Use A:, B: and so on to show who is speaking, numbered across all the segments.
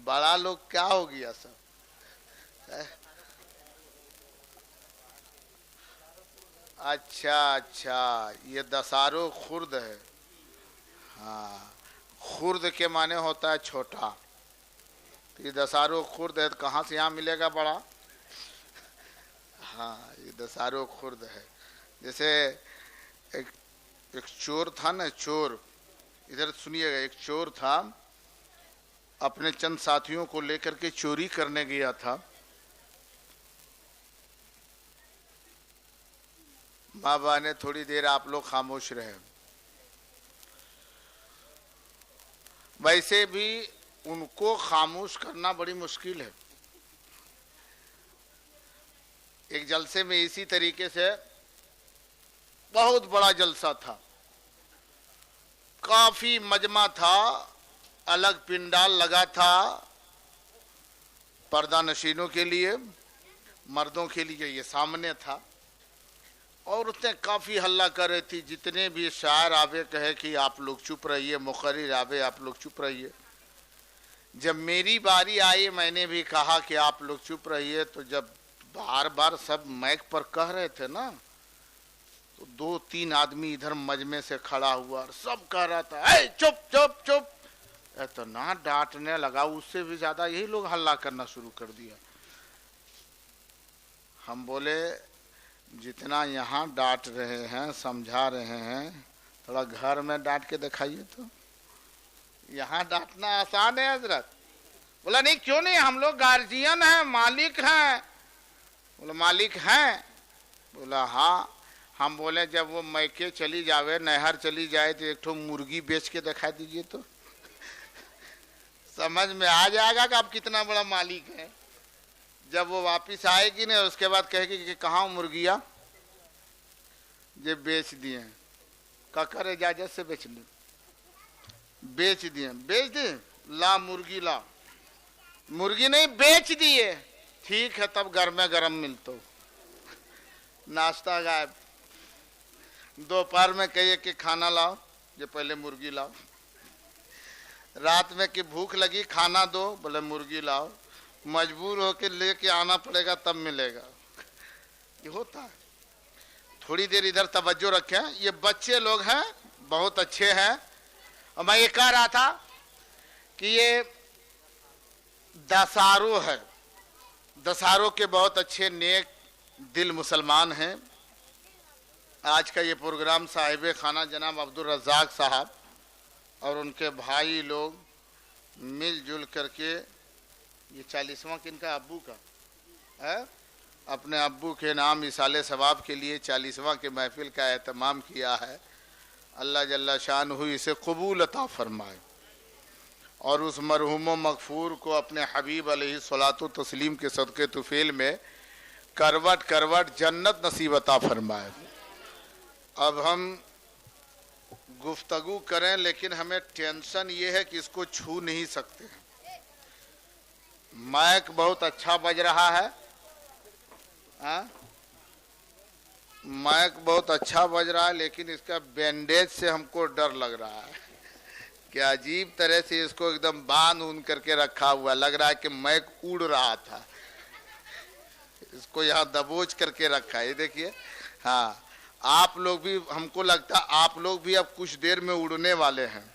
A: बड़ा लोग क्या हो गया सब है? अच्छा अच्छा, ये दसारो खुर्द है। हाँ, खुर्द के माने होता है छोटा, तो ये दसारो खुर्द है, तो कहाँ से यहाँ मिलेगा बड़ा? हाँ, ये दसारो खुर्द है। जैसे एक एक चोर था ना, चोर, इधर सुनिएगा, एक चोर था, अपने चंद साथियों को लेकर के चोरी करने गया था। बाबा ने थोड़ी देर आप लोग खामोश रहे। वैसे भी उनको खामोश करना बड़ी मुश्किल है। एक जलसे में इसी तरीके से, बहुत बड़ा जलसा था, काफी मजमा था, अलग पिंडाल लगा था, पर्दा नशीनों के लिए, मर्दों के लिए ये सामने था। औरतें काफी हल्ला कर रही थी, जितने भी शायर आवे कहे कि आप लोग चुप रहिए, मुखर्रिर आवे आप लोग चुप रहिए। जब मेरी बारी आई मैंने भी कहा कि आप लोग चुप रहिए, तो जब बार बार सब माइक पर कह रहे थे ना, तो 2-3 आदमी इधर मजमे से खड़ा हुआ और सब कह रहा था ए चुप चुप चुप, इतना डांटने लगा, उससे भी ज्यादा यही लोग हल्ला करना शुरू कर दिया। हम बोले जितना यहाँ डांट रहे हैं, समझा रहे हैं, थोड़ा घर में डांट के दिखाइए तो। यहाँ डांटना आसान है हजरत? बोला नहीं, क्यों नहीं, हम लोग गार्जियन हैं, मालिक हैं। बोला मालिक हैं? बोला हाँ। हम बोले जब वो मैके चली जावे, नहर चली जाए, तो एक ठो मुर्गी बेच के दिखा दीजिए तो समझ में आ जाएगा कि आप कितना बड़ा मालिक है। जब वो वापिस आएगी ना, उसके बाद कहेगी कि कहाँ मुर्गिया? ये बेच दिए। ककर इजाजत से बेच ली? बेच दिए। बेच दिए? ला मुर्गी ला। मुर्गी नहीं, बेच दिए। ठीक है, तब घर में गरम मिलतो। नाश्ता गायब। दोपहर में कहिए कि खाना लाओ, ये पहले मुर्गी लाओ। रात में कि भूख लगी, खाना दो, बोले मुर्गी लाओ। मजबूर होकर लेके आना पड़ेगा तब मिलेगा। ये होता है। थोड़ी देर इधर तवज्जो रखें, ये बच्चे लोग हैं, बहुत अच्छे हैं। और मैं ये कह रहा था कि ये दसारो है, दसारो के बहुत अच्छे नेक दिल मुसलमान हैं। आज का ये प्रोग्राम साहिब खाना जनाब अब्दुल रज़ाक साहब और उनके भाई लोग मिलजुल करके, ये 40वां किनका? अब्बू का है। अपने अब्बू के नाम इसाले सवाब के लिए 40वां के महफिल का एहतमाम किया है। अल्लाह जल्ला शान हुई इसे कबूल अता फरमाए और उस मरहूम मगफूर को अपने हबीब अलैहिस्सलातु तस्लीम के सदक़े तुफ़ैल में करवट करवट जन्नत नसीब अता फरमाए। अब हम गुफ्तगू करें, लेकिन हमें टेंशन ये है कि इसको छू नहीं सकते। माइक बहुत अच्छा बज रहा है, माइक बहुत अच्छा बज रहा है, लेकिन इसका बैंडेज से हमको डर लग रहा है कि अजीब तरह से इसको एकदम बांध उन करके रखा हुआ, लग रहा है कि माइक उड़ रहा था, इसको यहाँ दबोच करके रखा है। ये देखिए, हाँ, आप लोग भी, हमको लगता है आप लोग भी अब कुछ देर में उड़ने वाले हैं,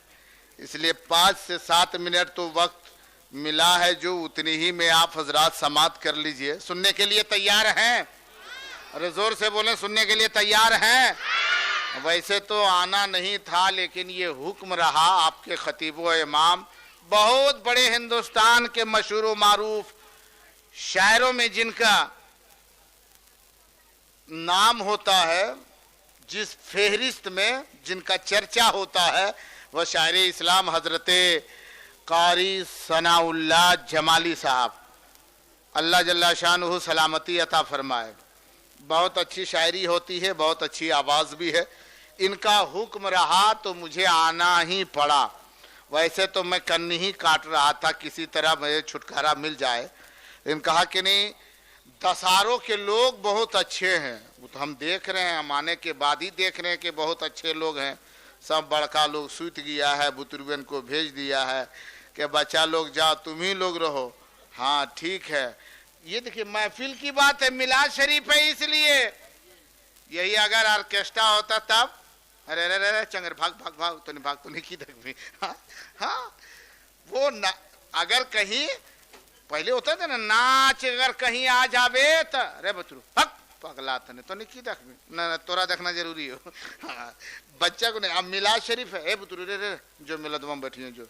A: इसलिए 5 से 7 मिनट तो वक्त मिला है, जो उतनी ही में आप हजरात समाप्त कर लीजिए। सुनने के लिए तैयार हैं? अरे जोर से बोलें, सुनने के लिए तैयार हैं? वैसे तो आना नहीं था, लेकिन ये हुक्म रहा आपके खतीबो इमाम, बहुत बड़े हिंदुस्तान के मशहूर व मारूफ शायरों में जिनका नाम होता है, जिस फेहरिस्त में जिनका चर्चा होता है, वह शायर इस्लाम हजरते कारी सनाउल्लाह जमाली साहब, अल्लाह जल्ला शानुहु सलामती अता फरमाए। बहुत अच्छी शायरी होती है, बहुत अच्छी आवाज़ भी है। इनका हुक्म रहा तो मुझे आना ही पड़ा। वैसे तो मैं कन्नी ही काट रहा था, किसी तरह मुझे छुटकारा मिल जाए। लेकिन कहा कि नहीं, दसारों के लोग बहुत अच्छे हैं। वो तो हम देख रहे हैं, हम आने के बाद ही देख रहे हैं कि बहुत अच्छे लोग हैं। सब बड़का लोग सूत गया है, बुतरुगन को भेज दिया है, कि बच्चा लोग जाओ, तुम ही लोग रहो। हाँ ठीक है। ये देखिए महफिल की बात है, मिलाद शरीफ है, इसलिए यही अगर ऑर्केस्ट्रा होता तब अरे अरे अरे चंगर भाग भाग भाग तो नहीं की भी। हाँ हाँ वो ना, अगर कहीं पहले होता था ना नाच, अगर कहीं आ जावे तो अरे बचरू हक पगला तो नहीं की देख ना, तोरा देखना जरूरी हो। हाँ बच्चा को नहीं। अब मिलाद शरीफ है, बुतरू रे रे जो मिलाद में बैठी है, जो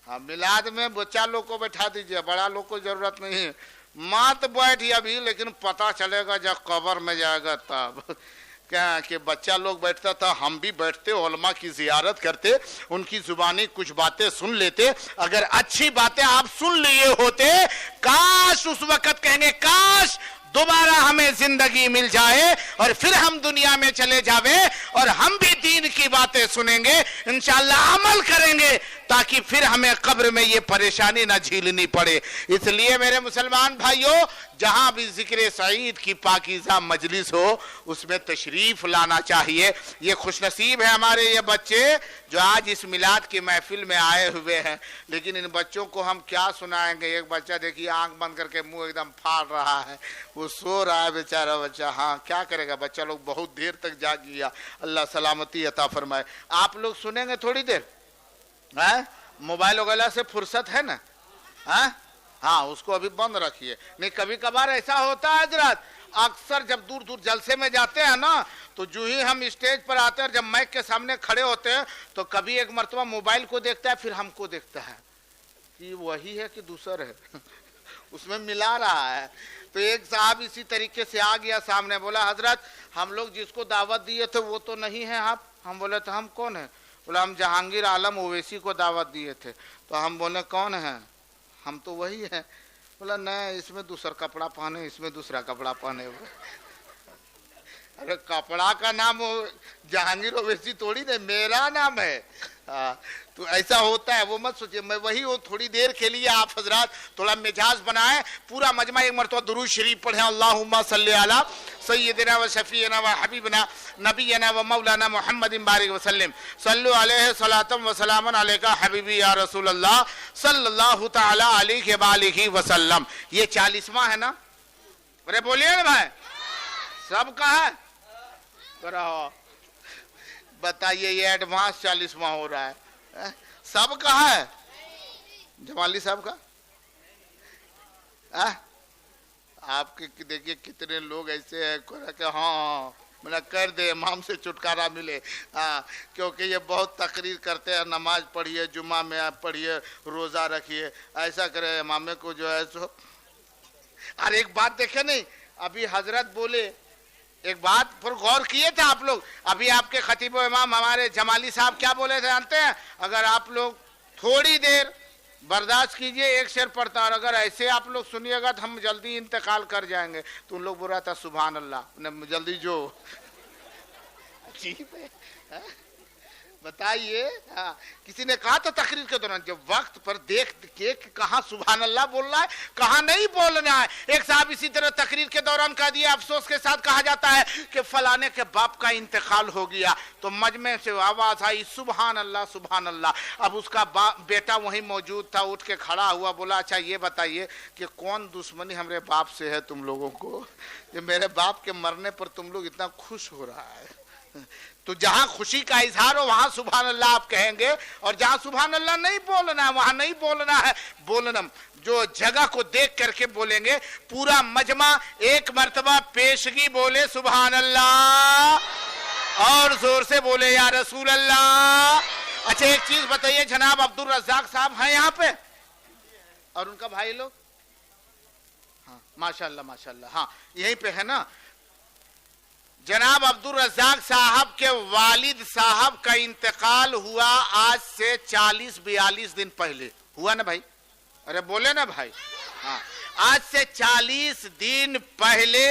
A: हाँ मिलाद में बच्चा लोग को बैठा दीजिए, बड़ा लोग को जरूरत नहीं है। मत बैठिए अभी, लेकिन पता चलेगा जब कब्र में जाएगा तब क्या कि बच्चा लोग बैठता था, हम भी बैठते, उलमा की जियारत करते, उनकी जुबानी कुछ बातें सुन लेते। अगर अच्छी बातें आप सुन लिए होते, काश उस वक्त कहेंगे काश दोबारा हमें जिंदगी मिल जाए और फिर हम दुनिया में चले जावे और हम भी दीन की बातें सुनेंगे, इंशाअल्लाह अमल करेंगे, ताकि फिर हमें कब्र में ये परेशानी ना झेलनी पड़े। इसलिए मेरे मुसलमान भाइयों, जहां भी जिक्र सईद की पाकीज़ा मजलिस हो उसमें तशरीफ लाना चाहिए। ये खुशनसीब है हमारे ये बच्चे जो आज इस मिलाद की महफिल में आए हुए हैं, लेकिन इन बच्चों को हम क्या सुनाएंगे। एक बच्चा देखिए आंख बंद करके मुंह एकदम फाड़ रहा है, वो सो रहा है बेचारा बच्चा। हाँ क्या करेगा बच्चा लोग, बहुत देर तक जाग गया, अल्लाह सलामती अता फरमाए। आप लोग सुनेंगे थोड़ी देर, है मोबाइल वगैरह से फुर्सत है ना, है हाँ उसको अभी बंद रखिए। नहीं कभी कभार ऐसा होता है हजरत, अक्सर जब दूर दूर जलसे में जाते हैं ना, तो जो ही हम स्टेज पर आते हैं, जब माइक के सामने खड़े होते हैं, तो कभी एक मर्तबा मोबाइल को देखता है, फिर हमको देखता है कि वही है कि दूसरा है। उसमें मिला रहा है। तो एक साहब इसी तरीके से आ गया सामने, बोला हजरत हम लोग जिसको दावत दिए थे वो तो नहीं है आप। हम बोले तो हम कौन है? बोला हम जहांगीर आलम ओवैसी को दावत दिए थे। तो हम बोले कौन है? हम तो वही है। बोला नहीं, इसमें दूसरा कपड़ा पहने, इसमें दूसरा कपड़ा पहने हुए। अरे कपड़ा का नाम जहांगीर ओवैसी थोड़ी नहीं, मेरा नाम है। तो ऐसा होता है, वो मत सोचिए। मैं वही हूँ। थोड़ी देर के लिए आप हजरात थोड़ा मिजाज बनाए, पूरा मजमा एक मरतबा दुरूद शरीफ पढ़े, अल्लाहुम्मा सल्ली अला सय्यिदिना व शफीना व हबीबना नबीना व मौलाना मुहम्मदिन बारिक वसल्लम सल्लु अलैहि सलातम व सलामन अलैका हबीबी या रसूल अल्लाह सल्लल्लाहु तआला अलैहि व आलिहि वसल्लम। ये 40वां है ना? अरे बोलिए ना भाई, सबका है? रहो बताइए, ये एडवांस 40वां हो रहा है, सब का है? जमाली साहब का? आपके देखिए कितने लोग ऐसे हैं कि हाँ मैंने कर दे, इमाम से छुटकारा मिले। क्योंकि ये बहुत तकरीर करते हैं, नमाज पढ़िए, जुम्मा में आप पढ़िए, रोज़ा रखिए, ऐसा करे इमामे को जो है सो। और एक बात देखे नहीं, अभी हजरत बोले, एक बात पर गौर किए थे आप लोग? अभी आपके खतीब इमाम हमारे जमाली साहब क्या बोले थे जानते हैं? अगर आप लोग थोड़ी देर बर्दाश्त कीजिए, एक शेर पढ़ता, और अगर ऐसे आप लोग सुनिएगा तो हम जल्दी इंतकाल कर जाएंगे। तो उन लोग बोल रहा था सुभान अल्लाह, जल्दी जो अजीब है। बताइए, किसी ने कहा था तकरीर के दौरान, जब वक्त पर देख के कहाँ सुभान अल्लाह बोल रहा है, कहाँ नहीं बोलना है। एक साहब इसी तरह तकरीर के दौरान कह दिया, अफसोस के साथ कहा जाता है कि फलाने के बाप का इंतकाल हो गया। तो मजमे से आवाज आई सुभान अल्लाह सुभान अल्लाह। अब उसका बेटा वहीं मौजूद था, उठ के खड़ा हुआ, बोला अच्छा ये बताइए कि कौन दुश्मनी हमारे बाप से है तुम लोगों को, कि मेरे बाप के मरने पर तुम लोग इतना खुश हो रहा है। तो जहां खुशी का इजहार हो वहां सुभान अल्लाह आप कहेंगे, और जहां सुभान अल्लाह नहीं बोलना है वहां नहीं बोलना है। बोलना जो जगह को देख करके बोलेंगे। पूरा मजमा एक मर्तबा पेशगी बोले सुभान अल्लाह, और जोर से बोले या रसूल अल्लाह। अच्छा एक चीज बताइए, जनाब अब्दुल रज़्ज़ाक साहब हैं यहाँ पे और उनका भाई लोग? हाँ माशाल्लाह माशाल्लाह, हाँ यहीं पे है ना। जनाब अब्दुल रज़्ज़ाक साहब के वालिद साहब का इंतकाल हुआ आज से 40-42 दिन पहले, हुआ ना भाई? अरे बोले ना भाई। हाँ आज से 40 दिन पहले,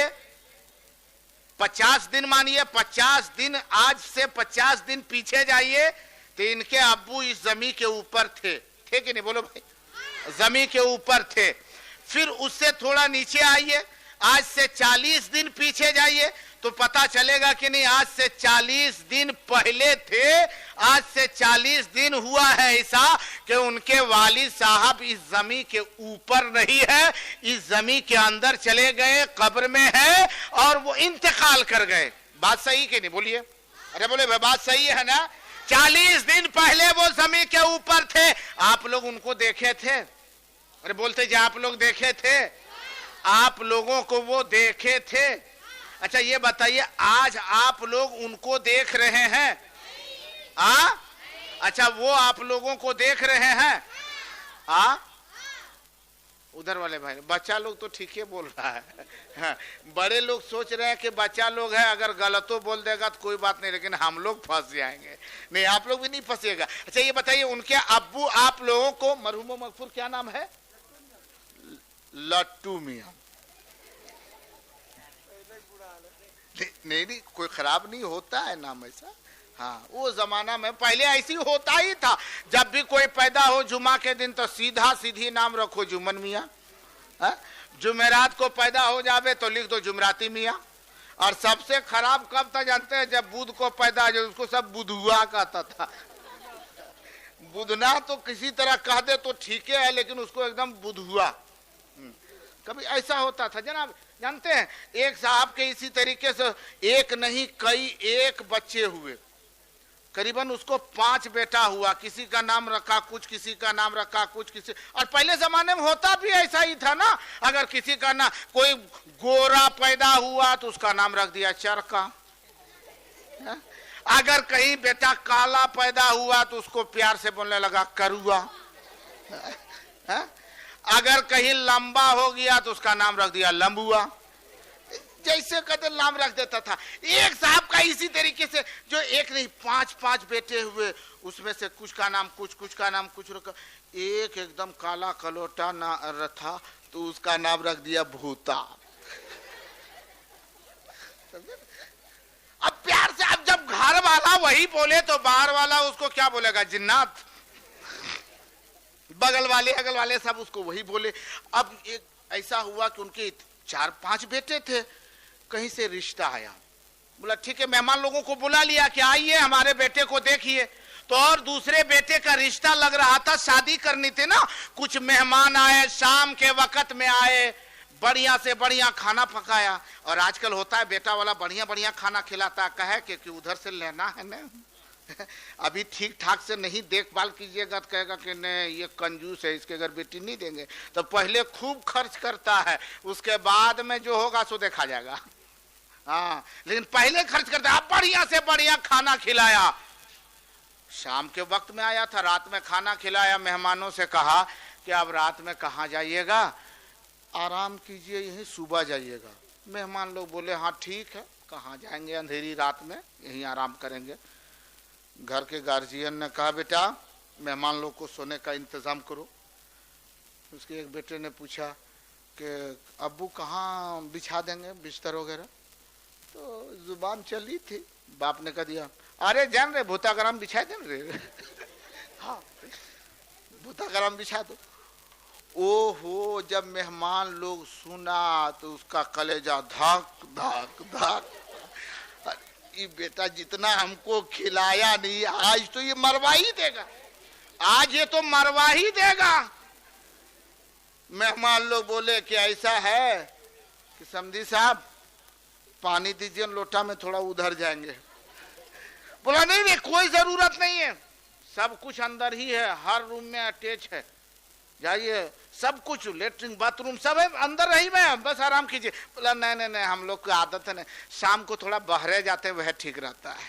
A: 50 दिन मानिए, 50 दिन, आज से 50 दिन पीछे जाइए तो इनके अब्बू इस जमी के ऊपर थे कि नहीं? बोलो भाई, जमी के ऊपर थे। फिर उससे थोड़ा नीचे आइए, आज से 40 दिन पीछे जाइए तो तो पता चलेगा कि नहीं आज से 40 दिन पहले थे, आज से 40 दिन हुआ है ऐसा कि उनके वालिद साहब इस जमीन के ऊपर नहीं है, इस जमीन के अंदर चले गए, कब्र में है और वो इंतकाल कर गए। बात सही कि नहीं? बोलिए, अरे बोले बात सही है ना? 40 दिन पहले वो जमीन के ऊपर थे, आप लोग उनको देखे थे? अरे बोलते जी आप लोग देखे थे? आप लोगों को वो देखे थे? अच्छा ये बताइए आज आप लोग उनको देख रहे हैं? अच्छा वो आप लोगों को देख रहे हैं? उधर वाले भाई बच्चा लोग तो ठीक ही बोल रहा है। हाँ, बड़े लोग सोच रहे हैं कि बच्चा लोग है, अगर गलतो बोल देगा तो कोई बात नहीं, लेकिन हम लोग फंस जाएंगे। नहीं, आप लोग भी नहीं फंसेगा। अच्छा ये बताइए उनके अब्बू आप लोगों को, मरहूम मगफूर क्या नाम है? लट्टू मियां। नहीं कोई खराब नहीं होता है नाम ऐसा। हाँ वो जमाना में पहले ऐसी होता ही था, जब भी कोई पैदा हो जुमा के दिन तो सीधा सीधी नाम रखो जुमन मियाँ। जुमेरात को पैदा हो जावे तो लिख दो जुमराती मियाँ। और सबसे खराब कब था जानते हैं? जब बुध को पैदा हो जाए उसको सब बुधुआ कहता था। बुधना तो किसी तरह कह दे तो ठीक है, लेकिन उसको एकदम बुधुआ। कभी ऐसा होता था जनाब, जानते हैं एक साहब के इसी तरीके से एक नहीं कई एक बच्चे हुए, करीबन उसको 5 बेटा हुआ। किसी का नाम रखा कुछ, किसी का नाम रखा कुछ, किसी। और पहले जमाने में होता भी ऐसा ही था ना, अगर किसी का ना कोई गोरा पैदा हुआ तो उसका नाम रख दिया चरका। अगर कहीं बेटा काला पैदा हुआ तो उसको प्यार से बोलने लगा करुआ। अगर कहीं लंबा हो गया तो उसका नाम रख दिया लंबुआ। जैसे कहते नाम रख देता था। एक साहब का इसी तरीके से जो एक नहीं 5 बेटे हुए, उसमें से कुछ का नाम कुछ, कुछ का नाम कुछ रखा। एक एकदम काला कलोटा ना था तो उसका नाम रख दिया भूता। अब प्यार से, अब जब घर वाला वही बोले तो बाहर वाला उसको क्या बोलेगा? जिन्नात। बगल वाले अगल वाले सब उसको वही बोले। अब एक ऐसा हुआ कि उनके 4-5 बेटे थे, कहीं से रिश्ता आया, बोला ठीक है मेहमान लोगों को बुला लिया कि आइए हमारे बेटे को देखिए। तो और दूसरे बेटे का रिश्ता लग रहा था, शादी करनी थी ना। कुछ मेहमान आए, शाम के वक्त में आए, बढ़िया से बढ़िया खाना पकाया। और आजकल होता है बेटा वाला बढ़िया बढ़िया खाना खिलाता, कहे कि उधर से लेना है ना, अभी ठीक ठाक से नहीं देखभाल कीजिएगा तो कहेगा कि नहीं ये कंजूस है, इसके घर बेटी नहीं देंगे। तो पहले खूब खर्च करता है, उसके बाद में जो होगा सो देखा जाएगा। हाँ लेकिन पहले खर्च करता है। बढ़िया से बढ़िया खाना खिलाया। शाम के वक्त में आया था, रात में खाना खिलाया। मेहमानों से कहा कि अब रात में कहाँ जाइएगा? आराम कीजिए, यहीं सुबह जाइएगा। मेहमान लोग बोले हाँ ठीक है, कहाँ जाएंगे अंधेरी रात में, यहीं आराम करेंगे। घर के गार्जियन ने कहा बेटा मेहमान लोग को सोने का इंतजाम करो। उसके एक बेटे ने पूछा कि अब्बू कहाँ बिछा देंगे बिस्तर वगैरह? तो जुबान चली थी, बाप ने कह दिया अरे जान रे भूतागराम बिछा दे रे। हाँ भूतागराम बिछा दो। ओहो जब मेहमान लोग सुना तो उसका कलेजा धक धक धक। ये बेटा जितना हमको खिलाया नहीं, आज तो ये मरवा ही देगा, आज ये तो मरवा ही देगा। मेहमान लोग बोले कि ऐसा है कि समझी साहब पानी दीजिए लोटा में, थोड़ा उधर जाएंगे। बोला नहीं नहीं कोई जरूरत नहीं है, सब कुछ अंदर ही है, हर रूम में अटैच है, जाइए सब कुछ लेटरिन बाथरूम सब है अंदर ही में, बस आराम कीजिए। बोला नहीं नहीं नहीं हम लोग की आदत है ना, शाम को थोड़ा बहरे जाते वह ठीक रहता है।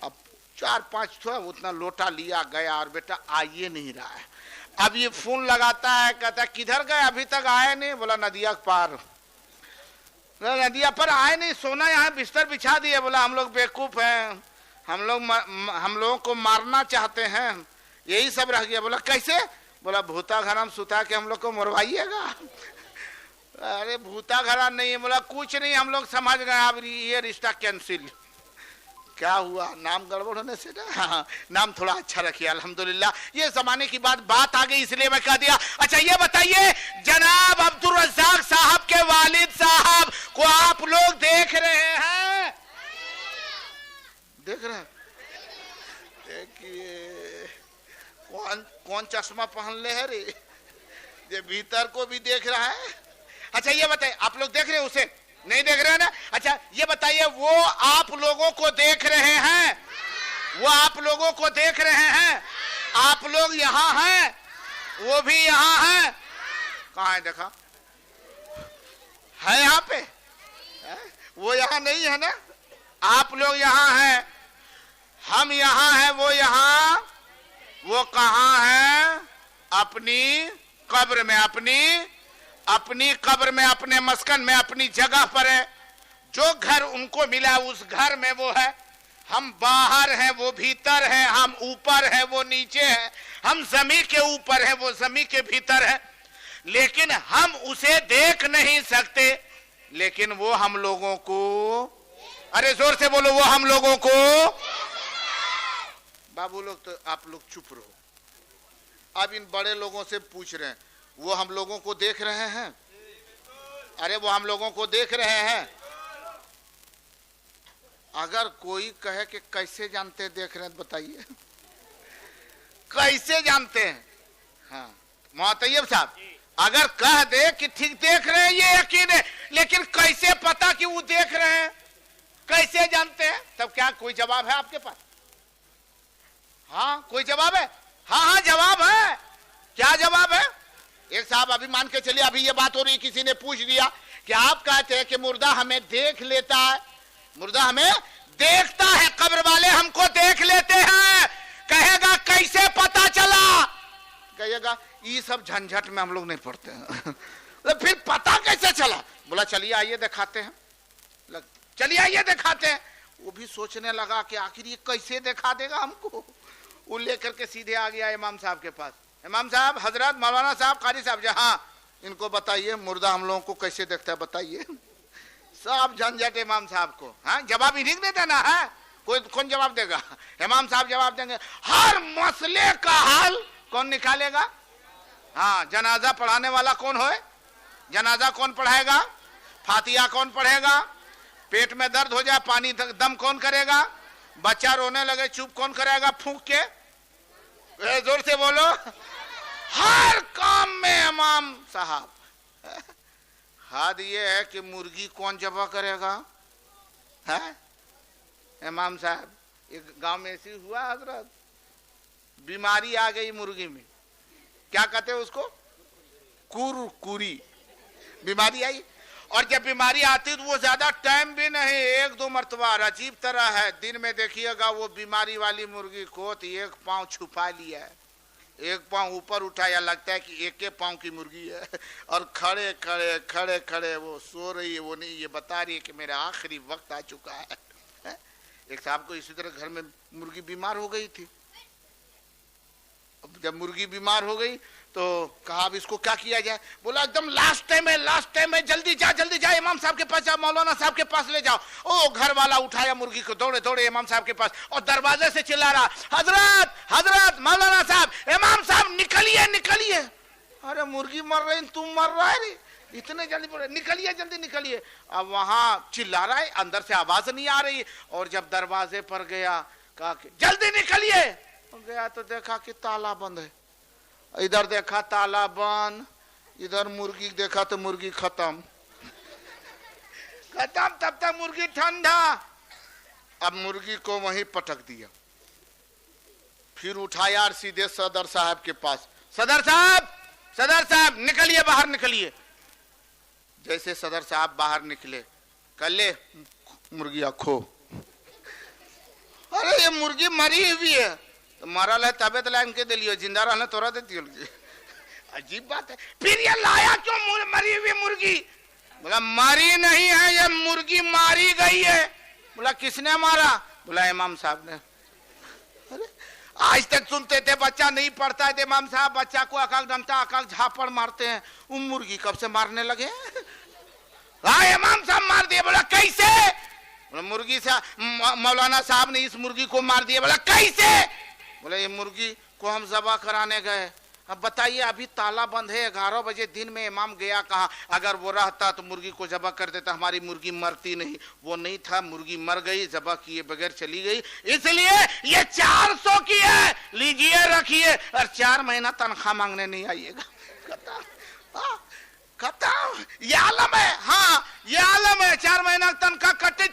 A: अब 4-5 थोड़ा उतना लोटा लिया गया और बेटा आइए नहीं रहा है। अब ये फोन लगाता है, कहता है किधर गए अभी तक आए नहीं? बोला नदिया पार। नदिया पर आए नहीं, सोना यहाँ बिस्तर बिछा दिए। बोला हम लोग बेवकूफ हैं, हम लोगों को मारना चाहते हैं, यही सब रह गया। बोला कैसे? बोला भूता घराम सुता के हम लोग को मरवाइएगा। अरे भूता घरा नहीं है। बोला कुछ नहीं हम लोग समझ गए, अब ये रिश्ता कैंसिल। क्या हुआ? नाम गड़बड़ होने से ना। हाँ, नाम थोड़ा अच्छा रखिए अल्हम्दुलिल्लाह। ये जमाने की बात आ गई इसलिए मैं कह दिया। अच्छा ये बताइए जनाब अब्दुल रज़्ज़ाक साहब के वालिद साहब को आप लोग देख रहे हैं, कौन चश्मा पहन ले है रे, ये भीतर को भी देख रहा है। अच्छा ये बताइए, आप लोग देख रहे हैं उसे? नहीं देख रहे हैं ना? अच्छा ये बताइए, वो आप लोगों को देख रहे हैं, वो आप लोगों को देख रहे हैं, आप लोग यहाँ हैं, वो भी यहाँ है। कहाँ है? देखा है यहाँ पे है? वो यहाँ नहीं है ना? आप लोग यहाँ हैं, हम यहाँ हैं, वो यहाँ, वो कहाँ है? अपनी कब्र में, अपनी कब्र में, अपने मस्कन में, अपनी जगह पर है। जो घर उनको मिला उस घर में वो है। हम बाहर हैं, वो भीतर है। हम ऊपर है, वो नीचे है। हम जमीन के ऊपर है, वो जमीन के भीतर है। लेकिन हम उसे देख नहीं सकते, लेकिन वो हम लोगों को, अरे जोर से बोलो, वो हम लोगों को। बाबू लोग तो आप लोग चुप रहो। अब इन बड़े लोगों से पूछ रहे हैं, वो हम लोगों को देख रहे हैं? अरे वो हम लोगों को देख रहे हैं। अगर कोई कहे कि कैसे जानते देख रहे हैं, बताइए कैसे जानते हैं? हाँ मोहतैयब साहब, अगर कह दे कि ठीक देख रहे हैं ये यकीन है, लेकिन कैसे पता कि वो देख रहे हैं, कैसे जानते हैं? तब क्या कोई जवाब है आपके पास? हाँ कोई जवाब है? हाँ जवाब है। क्या जवाब है? एक साहब अभी मान के चलिए, अभी ये बात हो रही, किसी ने पूछ दिया कि आप कहते हैं कि मुर्दा हमें देख लेता है, मुर्दा हमें देखता है, कब्र वाले हमको देख लेते हैं। कहेगा कैसे पता चला? कहेगा ये सब झंझट में हम लोग नहीं पड़ते हैं। तो फिर पता कैसे चला? बोला चलिए आइए दिखाते हैं। चलिए आइए दिखाते हैं। वो भी सोचने लगा कि आखिर ये कैसे दिखा देगा हमको। वो लेकर के सीधे आ गया इमाम साहब के पास। इमाम साहब, हजरत, मौलाना साहब, कारी साहब, हाँ इनको बताइए मुर्दा हम लोगों को कैसे देखता है, बताइए। सब झंझट इमाम साहब को। हाँ जवाब इन्हीं ने देना है, कोई कौन जवाब देगा? इमाम साहब जवाब देंगे। हर मसले का हल कौन निकालेगा? हाँ जनाजा पढ़ाने वाला कौन होए? जनाजा कौन पढ़ाएगा? फातिहा कौन पढ़ेगा? पेट में दर्द हो जाए पानी दम कौन करेगा? बच्चा रोने लगे चुप कौन करेगा? फूंक के। जोर से बोलो। हर काम में इमाम साहब। हद ये है कि मुर्गी कौन जबा करेगा? है इमाम साहब, एक गांव में ऐसी हुआ हजरत, बीमारी आ गई मुर्गी में। क्या कहते हैं उसको? कुरकुरी बीमारी आई। और जब बीमारी आती तो वो ज्यादा टाइम भी नहीं, एक दो मरतबा। अजीब तरह है, दिन में देखिएगा वो बीमारी वाली मुर्गी को तो एक पांव छुपा लिया है, एक पांव ऊपर उठाया, लगता है कि एक पांव की मुर्गी है। और खड़े खड़े खड़े खड़े वो सो रही है, वो नहीं, ये बता रही है कि मेरा आखिरी वक्त आ चुका है। एक साहब को इसी तरह घर में मुर्गी बीमार हो गई थी। अब जब मुर्गी बीमार हो गई तो कहा अब इसको क्या किया जाए? बोला एकदम लास्ट टाइम है, जल्दी जा इमाम साहब के पास जाओ, मौलाना साहब के पास ले जाओ। ओ घर वाला उठाया मुर्गी को, दौड़े दौड़े इमाम साहब के पास, और दरवाजे से चिल्ला रहा, हजरत हजरत, मौलाना साहब, इमाम साहब निकलिए निकलिए। अरे मुर्गी मर रही, तुम मर रहा है रे, इतने जल्दी बोले निकलिए जल्दी निकलिए। अब वहां चिल्ला रहा है, अंदर से आवाज नहीं आ रही। और जब दरवाजे पर गया, कहा कि जल्दी निकलिए। गया तो देखा कि ताला बंद है। इधर देखा ताला बंद, इधर मुर्गी देखा तो मुर्गी खत्म। तब तक मुर्गी ठंडा। अब मुर्गी को वहीं पटक दिया। फिर उठाया और सीधे सदर साहब के पास, सदर साहब निकलिए, बाहर निकलिए। जैसे सदर साहब बाहर निकले, कले मुर्गी खो। अरे ये मुर्गी मरी हुई है। तो मरल है तबियत लाइन के दिलियो, जिंदा रहने तोरा देती। अजीब बात है। फिर ये लाया क्यों मरी हुई मुर्गी? बोला मरी नहीं है, ये मुर्गी मारी गई है। बोला किसने मारा? बोला इमाम साहब ने। अरे आज तक सुनते थे बच्चा नहीं पढ़ता है, इमाम साहब बच्चा को अकाल डंटा अकाल झापड़ मारते हैं। वो मुर्गी कब से मारने लगे? हाँ इमाम साहब मार दिए। बोला कैसे? बोला मुर्गी से मौलाना साहब ने इस मुर्गी को मार दिया। बोला कैसे? बोले ये मुर्गी को हम ज़बा कराने गए, अब बताइए, अभी ताला बंद है, 11 बजे दिन में इमाम गया कहाँ? अगर वो रहता तो मुर्गी को जबा कर देता, हमारी मुर्गी मरती नहीं। वो नहीं था, मुर्गी मर गई, जबा किए बगैर चली गई। इसलिए ये 400 की है, लीजिए रखिए, और 4 महीना तनख्वाह मांगने नहीं आइएगा। खत्म, ये आलम है। हाँ, ये आलम है, 4 महीना तनख्वाह कटे।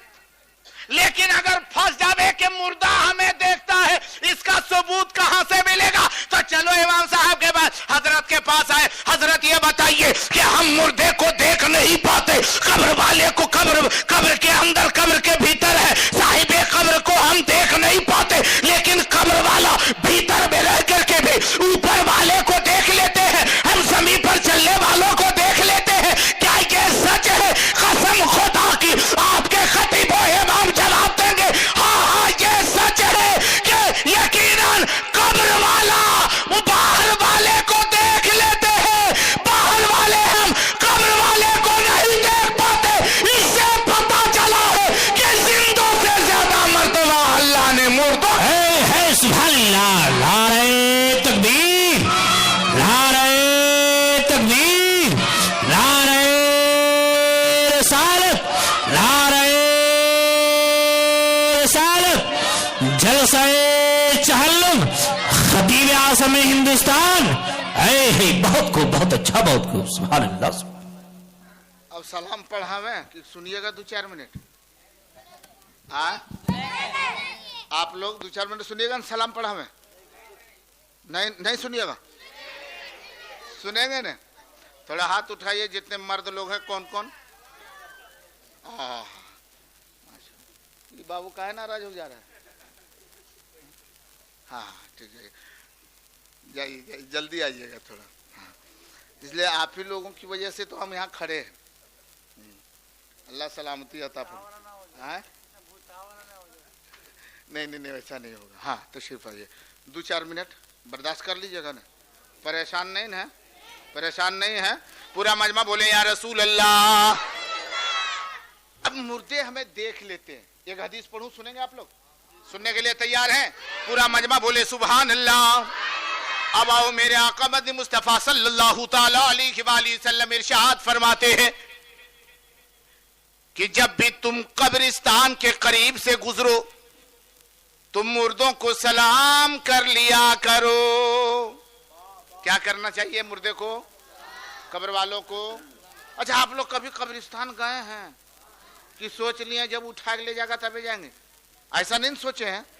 A: लेकिन अगर फंस जावे कि मुर्दा हमें देखता है, इसका सबूत कहां से मिलेगा? तो चलो इमाम साहब के पास, हजरत के पास आए। हजरत ये बताइए कि हम मुर्दे को देख नहीं पाते, कब्र वाले को कब्र के अंदर, कब्र के भीतर है, साहिबे कब्र को हम देख नहीं पाते, लेकिन कब्र वाला भीतर में रह करके भी ऊपर वाले को देख लेते हैं, हम जमीन पर चलने वालों को देख लेते हैं। क्या ये सच है? कसम खुदा की, आपके खतीब इमाम जवाब देंगे, हाँ हाँ ये सच है कि यकीनन कब्र वाला वो बाहर वाले को देख लेते हैं, बाहर वाले हम कब्र वाले को नहीं देख पाते। इससे पता चला है कि जिंदों से ज्यादा मर्तबा अल्लाह ने मुर्दों है। सुभान अल्लाह, नारे तकबीर, नारे तकबीर, नारे रिसालत, नारे जलसाए चहल्लुम, खतीब आज़म हिंदुस्तान। बहुत खूब, बहुत अच्छा, बहुत खूब, सुभान अल्लाह। अब सलाम पढ़ावे कि सुनिएगा 2-4 मिनट? आप लोग 2-4 मिनट सुनिएगा ना, सलाम पढ़ावे? नहीं सुनिएगा? सुनेंगे ना? थोड़ा हाथ उठाइए जितने मर्द लोग हैं। कौन कौन? बाबू काहे नाराज हो जा रहा है? हाँ ठीक है, जाइए जल्दी आइएगा थोड़ा। हाँ, इसलिए आप ही लोगों की वजह से तो हम यहाँ खड़े हैं। अल्लाह सलामती अता फरमाए। नहीं वैसा नहीं होगा। हाँ तशरीफ आइए, 2-4 मिनट बर्दाश्त कर लीजिएगा ना, परेशान नहीं है? परेशान नहीं है? पूरा मजमा बोले या रसूल अल्लाह। अब मुर्दे हमें देख लेते हैं। एक हदीस पढ़ूं, सुनेंगे आप लोग? सुनने के लिए तैयार हैं? पूरा मजमा बोले सुभान अल्लाह। अब आओ, मेरे आका मदनी मुस्तफा सल्लल्लाहु ताला अलैहि वसल्लम इरशाद फरमाते हैं कि जब भी तुम कब्रिस्तान के करीब से गुजरो, तुम मुर्दों को सलाम कर लिया करो। क्या करना चाहिए मुर्दे को? कब्र वालों को। अच्छा, आप लोग कभी कब्रिस्तान गए हैं कि सोच लिए जब उठा के ले जाएगा तभी जाएंगे? ऐसा नहीं सोचे हैं?